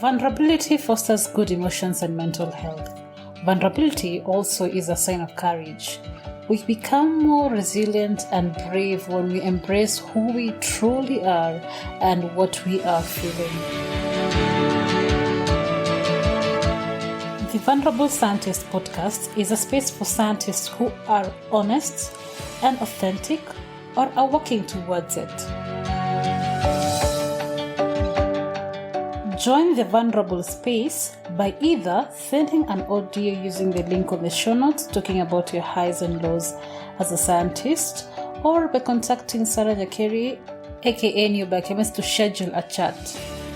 Vulnerability fosters good emotions and mental health. Vulnerability also is a sign of courage. We become more resilient and brave when we embrace who we truly are and what we are feeling. The Vulnerable Scientist podcast is a space for scientists who are honest and authentic or are working towards it. Join the vulnerable space by either sending an audio using the link on the show notes talking about your highs and lows as a scientist, or by contacting Sarah Nyakeri, aka New Biochemist, to schedule a chat.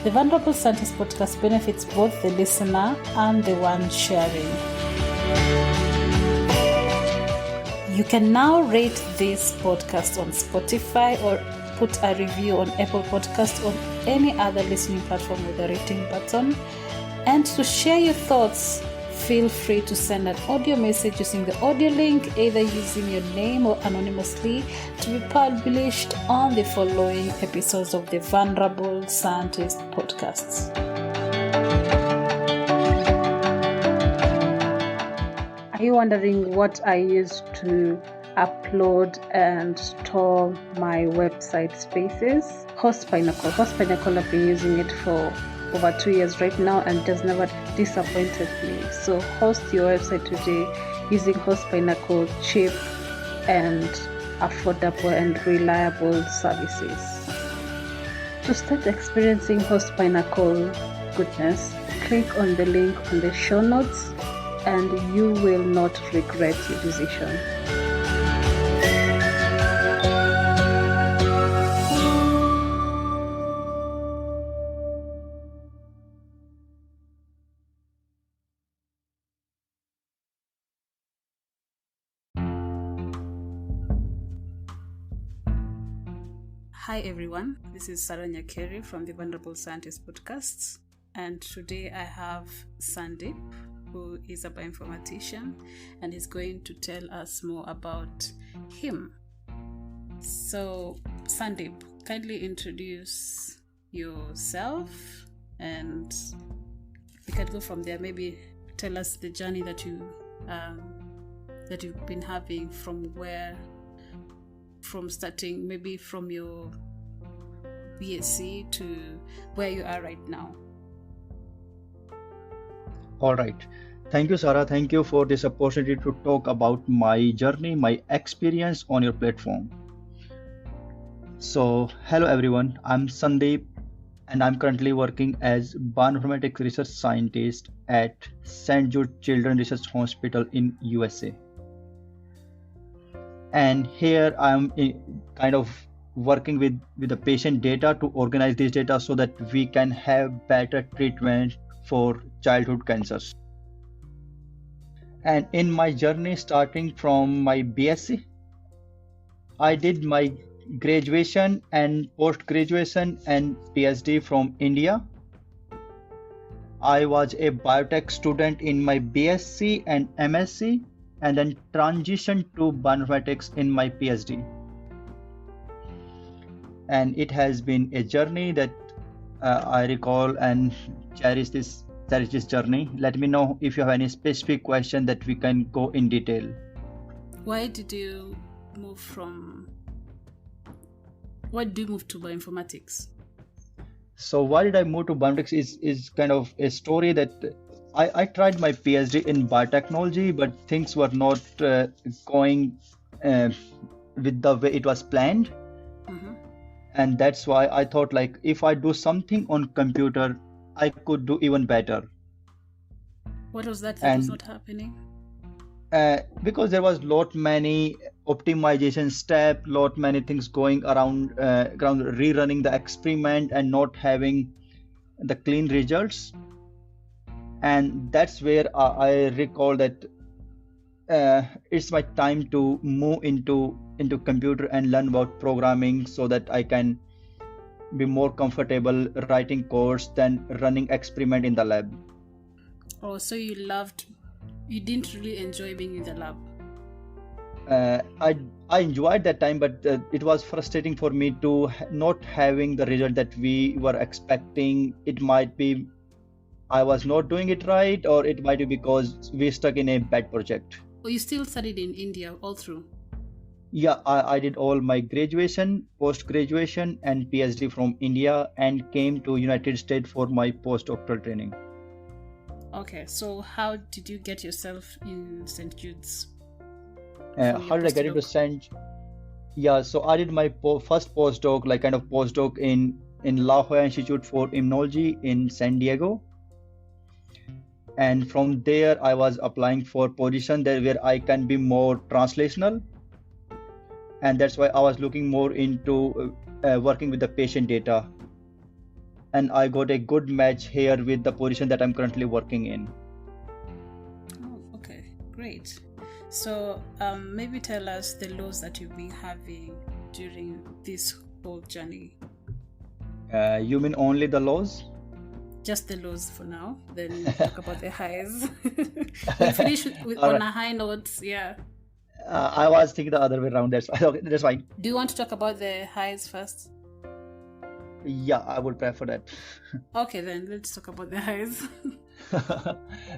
The Vulnerable Scientist podcast benefits both the listener and the one sharing. You can now rate this podcast on Spotify or put a review on Apple Podcast or any other listening platform with a rating button. And to share your thoughts, feel free to send an audio message using the audio link, either using your name or anonymously, to be published on the following episodes of the Vulnerable Scientist podcasts. Are you wondering what I use to upload and store my website spaces? Host Pinnacle. I've been using it for over 2 years right now and it has never disappointed me. So host your website today using Host Pinnacle, cheap and affordable and reliable services. To start experiencing Host Pinnacle goodness, click on the link on the show notes and you will not regret your decision. Hi everyone, this is Sarah Nyakeri from the Vulnerable Scientist podcasts, and today I have Sandeep, who is a bioinformatician, and he's going to tell us more about him. So Sandeep, kindly introduce yourself and we can go from there. Maybe tell us the journey that you've been having from starting maybe from your BSc to where you are right now. All right. Thank you, Sarah. Thank you for this opportunity to talk about my journey, my experience on your platform. So, hello everyone. I'm Sandeep and I'm currently working as Bioinformatics Research Scientist at St. Jude Children's Research Hospital in USA. And here I'm kind of working with the patient data to organize this data so that we can have better treatment for childhood cancers. And in my journey, starting from my BSc, I did my graduation and post-graduation and PhD from India. I was a biotech student in my BSc and MSc, and then transitioned to bioinformatics in my PhD. And it has been a journey that I recall and cherish this journey. Let me know if you have any specific question that we can go in detail. Why did you move to bioinformatics? So why did I move to bioinformatics is kind of a story that I tried my PhD in biotechnology, but things were not going with the way it was planned. Mm-hmm. And that's why I thought, like, if I do something on computer, I could do even better. What was that was not happening? Because there was many optimization step, many things going around rerunning the experiment and not having the clean results. And that's where I recall that it's my time to move into computer and learn about programming so that I can be more comfortable writing codes than running experiment in the lab. Oh, so you didn't really enjoy being in the lab? I enjoyed that time, but it was frustrating for me to not having the result that we were expecting. It might be I was not doing it right, or it might be because we stuck in a bad project. Oh, you still studied in India all through? Yeah, I did all my graduation, post-graduation, and PhD from India, and came to United States for my postdoctoral training. Okay, so how did you get yourself in St. Jude's? How did I get into St. Yeah, so I did my first postdoc, like kind of postdoc in La Jolla Institute for Immunology in San Diego. And from there, I was applying for position there where I can be more translational. And that's why I was looking more into working with the patient data. And I got a good match here with the position that I'm currently working in. Oh, okay, great. So maybe tell us the lows that you've been having during this whole journey. You mean only the lows? Just the lows for now, then talk about the highs. We'll finish on a high note, yeah. I was thinking the other way around. That's fine. Do you want to talk about the highs first? Yeah, I would prefer that. Okay, then let's talk about the highs.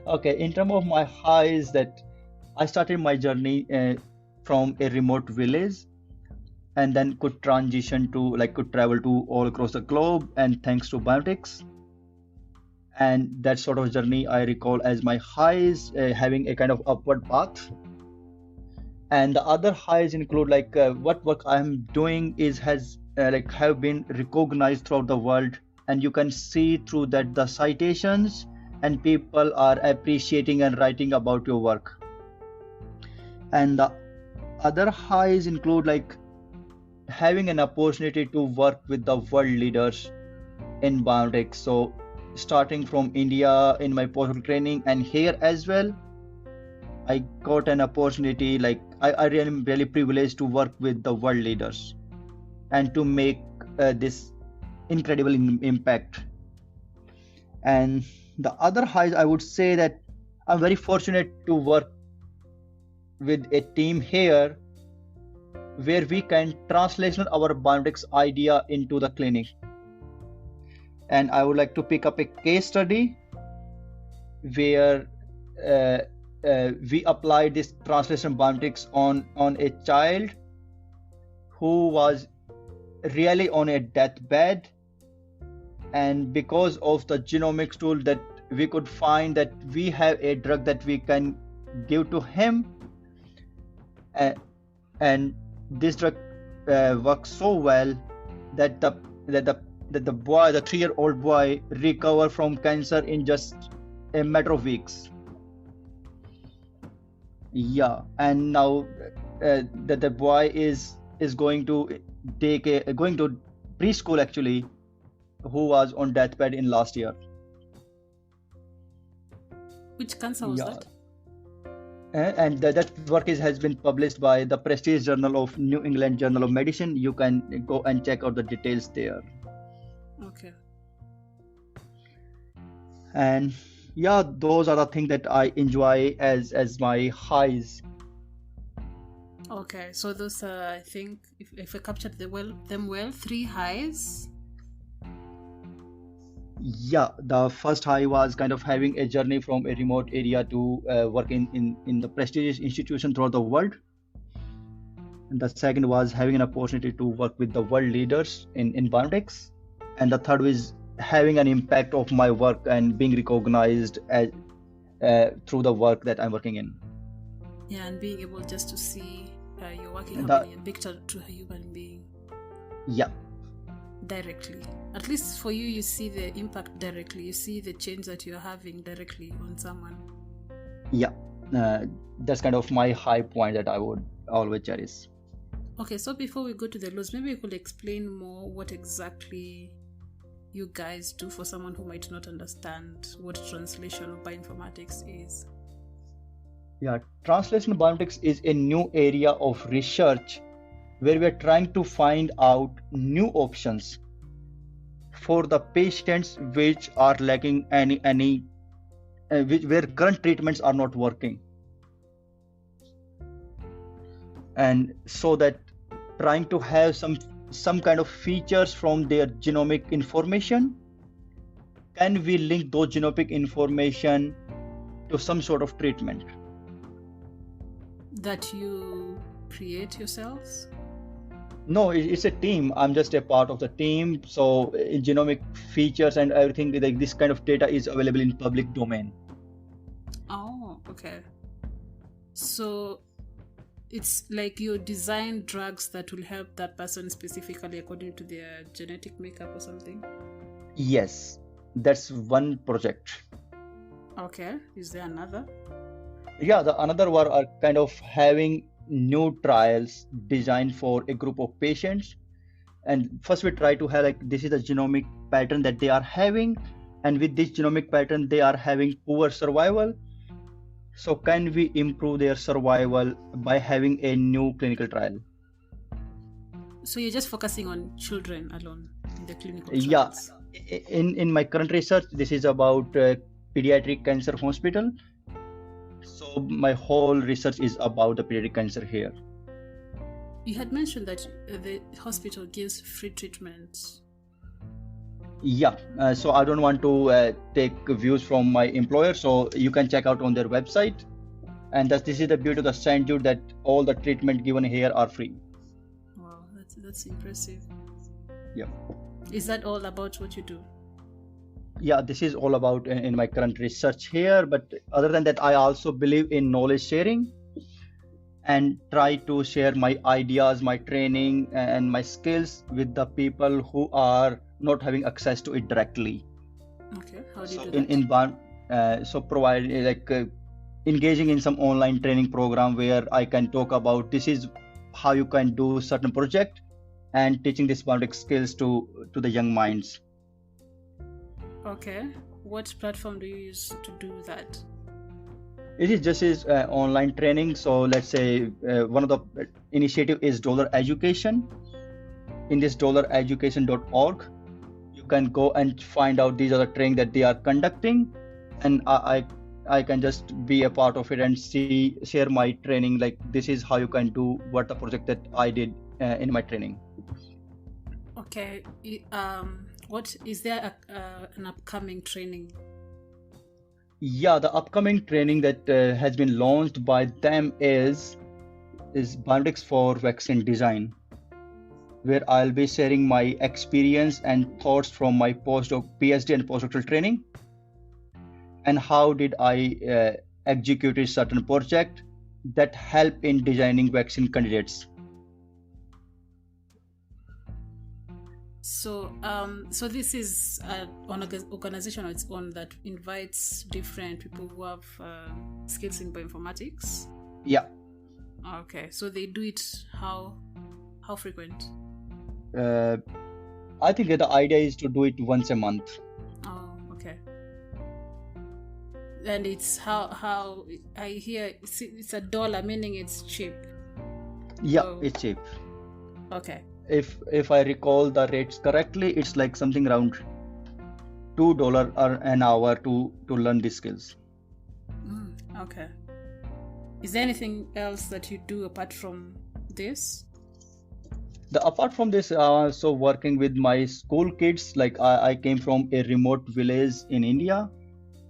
Okay, in terms of my highs, that I started my journey from a remote village, and then could transition to could travel to all across the globe, and thanks to biotics. And that sort of journey I recall as my highs, having a kind of upward path. And the other highs include what work I'm doing has have been recognized throughout the world, and you can see through that the citations and people are appreciating and writing about your work. And the other highs include having an opportunity to work with the world leaders in biotics. So starting from India in my postdoc training, and here as well, I got an opportunity, I really am really privileged to work with the world leaders and to make this incredible impact. And the other highs, I would say that I'm very fortunate to work with a team here where we can translation our biotics idea into the clinic. And I would like to pick up a case study where we applied this translation biotics on a child who was really on a deathbed, and because of the genomics tool that we could find that we have a drug that we can give to him, and this drug works so well that the boy, the 3-year-old boy, recovered from cancer in just a matter of weeks. Yeah, and now that the boy is going to going to preschool actually, who was on deathbed in last year. Which cancer was that? And that work has been published by the prestigious journal of New England Journal of Medicine. You can go and check out the details there. Okay. And yeah, those are the things that I enjoy as my highs. Okay, so those are, I think, if I captured them well, 3 highs. Yeah, the first high was kind of having a journey from a remote area to work in the prestigious institution throughout the world. And the second was having an opportunity to work with the world leaders in biotics. And the third was having an impact of my work and being recognized as through the work that I'm working in. Yeah, and being able just to see your work having a picture to a human being. Yeah. Directly. At least for you, you see the impact directly. You see the change that you're having directly on someone. Yeah. That's kind of my high point that I would always cherish. Okay, so before we go to the lows, maybe you could explain more what exactly you guys do for someone who might not understand what translation of bioinformatics is. Yeah, translational bioinformatics is a new area of research where we are trying to find out new options for the patients which are lacking where current treatments are not working, and so that trying to have some kind of features from their genomic information can we link those genomic information to some sort of treatment that you create yourselves? No, it's a team. I'm just a part of the team. So genomic features and everything like this kind of data is available in public domain. Oh, okay. So it's like you design drugs that will help that person specifically according to their genetic makeup or something? Yes, that's one project. Okay. Is there another? Yeah, the another one are kind of having new trials designed for a group of patients. And first we try to have like this is the genomic pattern that they are having, and with this genomic pattern they are having poor survival. So can we improve their survival by having a new clinical trial? So you're just focusing on children alone in the clinical Yeah, trials? in my current research, this is about pediatric cancer hospital. So my whole research is about the pediatric cancer here. You had mentioned that the hospital gives free treatment. Yeah, so I don't want to take views from my employer, so you can check out on their website. And this is the beauty of the St. Jude, that all the treatment given here are free. Wow, that's impressive. Yeah. Is that all about what you do? Yeah, this is all about in my current research here. But other than that, I also believe in knowledge sharing and try to share my ideas, my training, and my skills with the people who are not having access to it directly. Okay, how do you So do that? so provide engaging in some online training program where I can talk about this is how you can do certain project and teaching this biotic skills to the young minds. Okay, what platform do you use to do that? It is just is online training. So let's say one of the initiative is Dollar Education. In this dollareducation.org, you can go and find out these are the training that they are conducting, and I can just be a part of it and share my training. Like this is how you can do what the project that I did in my training. Okay, what is there an upcoming training? Yeah, the upcoming training that has been launched by them is Bioinformatics for Vaccine Design, where I'll be sharing my experience and thoughts from my PhD and postdoctoral training, and how did I execute a certain project that help in designing vaccine candidates. So, so this is an organization on its own that invites different people who have skills in bioinformatics. Yeah. Okay, so they do it how frequent? I think that the idea is to do it once a month. Oh, okay. And it's how I hear it's $1, meaning it's cheap. Yeah, So, it's cheap. okay. If I recall the rates correctly, it's like something around $2 an hour to learn these skills. Okay. Is there anything else that you do apart from this? Apart from this, also working with my school kids. Like I came from a remote village in India,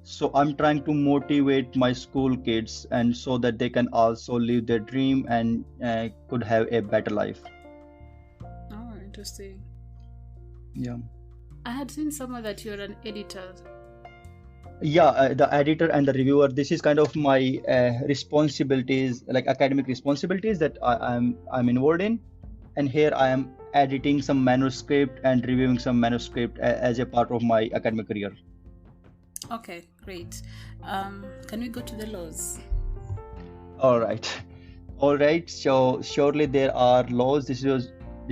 so I'm trying to motivate my school kids, and so that they can also live their dream and could have a better life. Oh, interesting. Yeah. I had seen somewhere that you're an editor. Yeah, the editor and the reviewer. This is kind of my responsibilities, like academic responsibilities that I'm involved in, and here I am editing some manuscript and reviewing some manuscript as a part of my academic career. Okay, great. Can we go to the laws? All right. So surely there are laws. This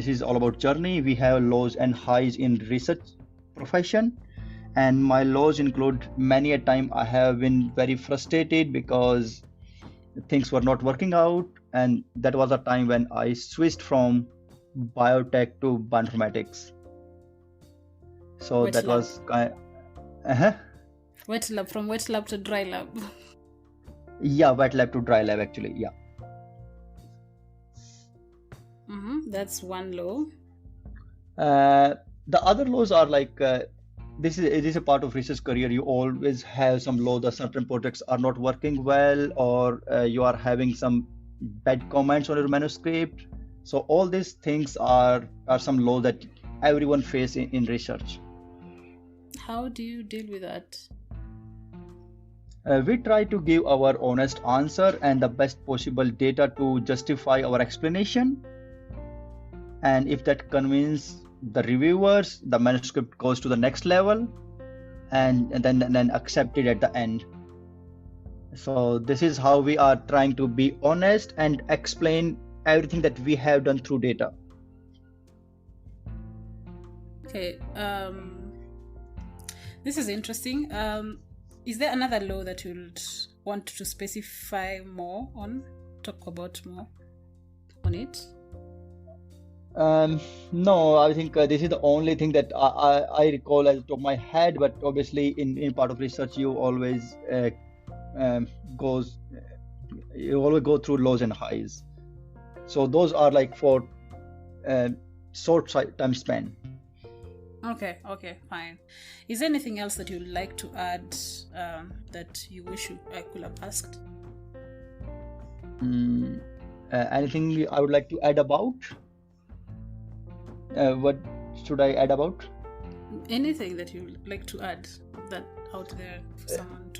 is all about journey. We have lows and highs in research profession, and my lows include many a time I have been very frustrated because things were not working out, and that was a time when I switched from biotech to bioinformatics. So Wet that lab. was uh Wet lab, from wet lab to dry lab. yeah, wet lab to dry lab actually. Yeah. That's one law. The other laws are like it is a part of research career. You always have some law that certain projects are not working well, or you are having some bad comments on your manuscript. So all these things are some law that everyone face in research. How do you deal with that? We try to give our honest answer and the best possible data to justify our explanation. And if that convinces the reviewers, the manuscript goes to the next level and then accepted at the end. So this is how we are trying to be honest and explain everything that we have done through data. Okay, this is interesting. Is there another law that you'd want to specify more on, talk about more on it? No, I think this is the only thing that I recall at the top of my head, but obviously in part of research you always go through lows and highs. So those are like for short time span. Okay, fine. Is there anything else that you'd like to add that you wish I could have asked? Anything I would like to add about? What should I add about? Anything that you would like to add that out there for someone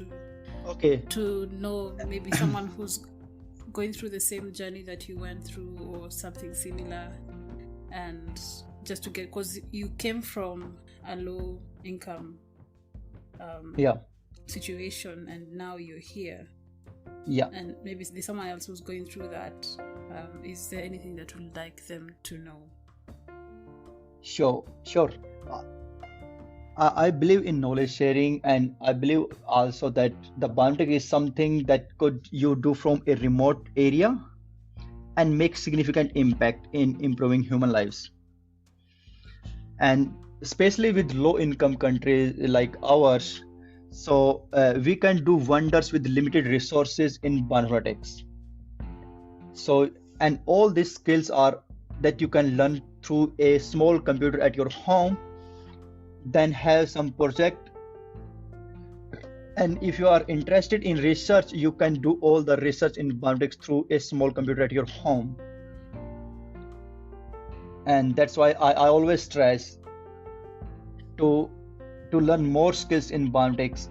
to know, maybe someone who's going through the same journey that you went through or something similar, and just to get, because you came from a low income situation and now you're here. Yeah. And maybe there's someone else who's going through that. Is there anything that you'd like them to know? Sure. I believe in knowledge sharing, and I believe also that the bioinformatics is something that you do from a remote area and make significant impact in improving human lives. And especially with low income countries like ours, so we can do wonders with limited resources in bioinformatics. So, and all these skills are that you can learn through a small computer at your home, then have some project. And if you are interested in research, you can do all the research in bioinformatics through a small computer at your home. And that's why I always stress to learn more skills in bioinformatics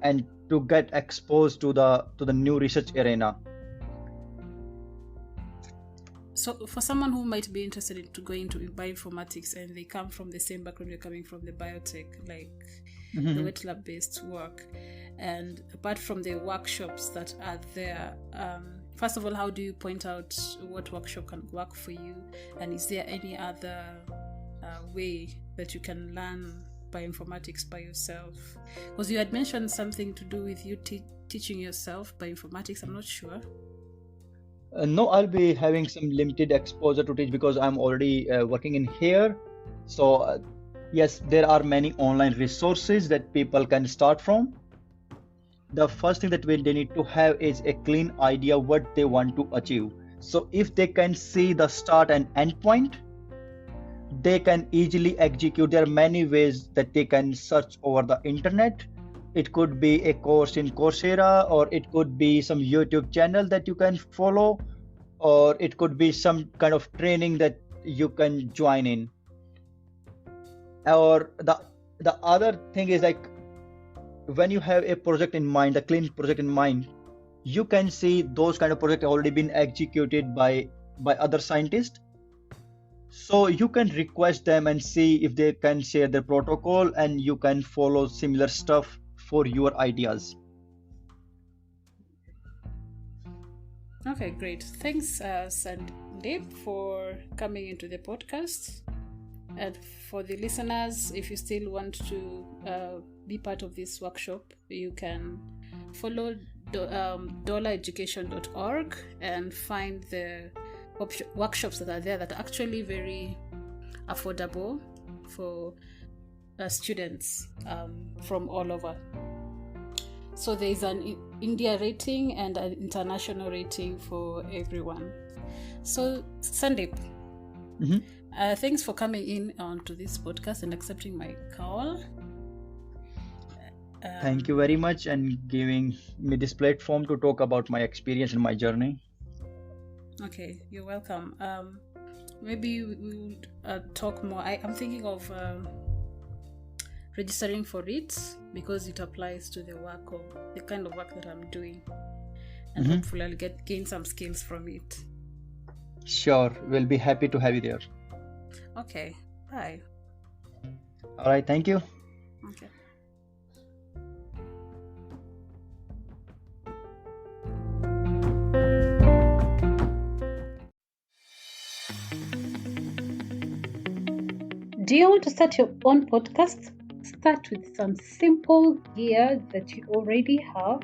and to get exposed to the new research arena. So for someone who might be interested in going into bioinformatics and they come from the same background you're coming from, the biotech, like the wet lab based work, and apart from the workshops that are there, first of all, how do you point out what workshop can work for you, and is there any other way that you can learn bioinformatics by yourself? Because you had mentioned something to do with you teaching yourself bioinformatics. I'm not sure. No, I'll be having some limited exposure to teach because I'm already working in here. So yes, there are many online resources that people can start from. The first thing that they need to have is a clean idea what they want to achieve. So if they can see the start and end point, they can easily execute. There are many ways that they can search over the internet. It could be a course in Coursera, or it could be some YouTube channel that you can follow, or it could be some kind of training that you can join in. Or the other thing is, like, when you have a project in mind, a clean project in mind, you can see those kind of projects have already been executed by other scientists. So you can request them and see if they can share their protocol, and you can follow similar stuff for your ideas. Okay, great. Thanks, Sandeep, for coming into the podcast. And for the listeners, if you still want to be part of this workshop, you can follow dollareducation.org and find the workshops that are there that are actually very affordable for students from all over. So there is an India rating and an international rating for everyone. So Sandeep, Mhm. thanks for coming in onto this podcast and accepting my call. Thank you very much and giving me this platform to talk about my experience and my journey. Okay, you're welcome. Maybe we would talk more. I'm thinking of registering for it because it applies to the kind of work that I'm doing, and hopefully I'll gain some skills from it. Sure, we'll be happy to have you there. Okay, bye. All right, thank you. Okay. Do you want to start your own podcast? Start with some simple gear that you already have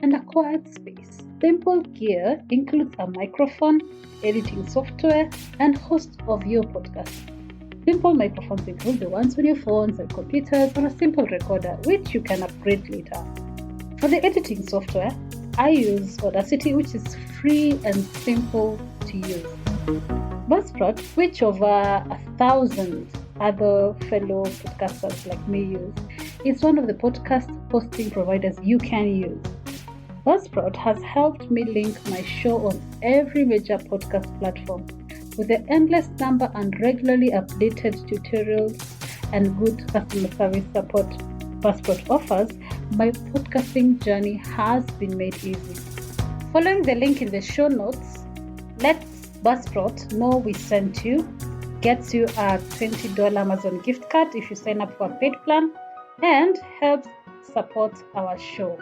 and a quiet space. Simple gear includes a microphone, editing software, and host of your podcast. Simple microphones include the ones on your phones and computers, or a simple recorder, which you can upgrade later. For the editing software, I use Audacity, which is free and simple to use. Buzzsprout, which over 1,000 other fellow podcasters like me use, is one of the podcast hosting providers you can use. Buzzsprout has helped me link my show on every major podcast platform. With the endless number and regularly updated tutorials and good customer service support Buzzsprout offers, my podcasting journey has been made easy. Following the link in the show notes, let Buzzsprout know we sent you, gets you a $20 Amazon gift card if you sign up for a paid plan, and helps support our show.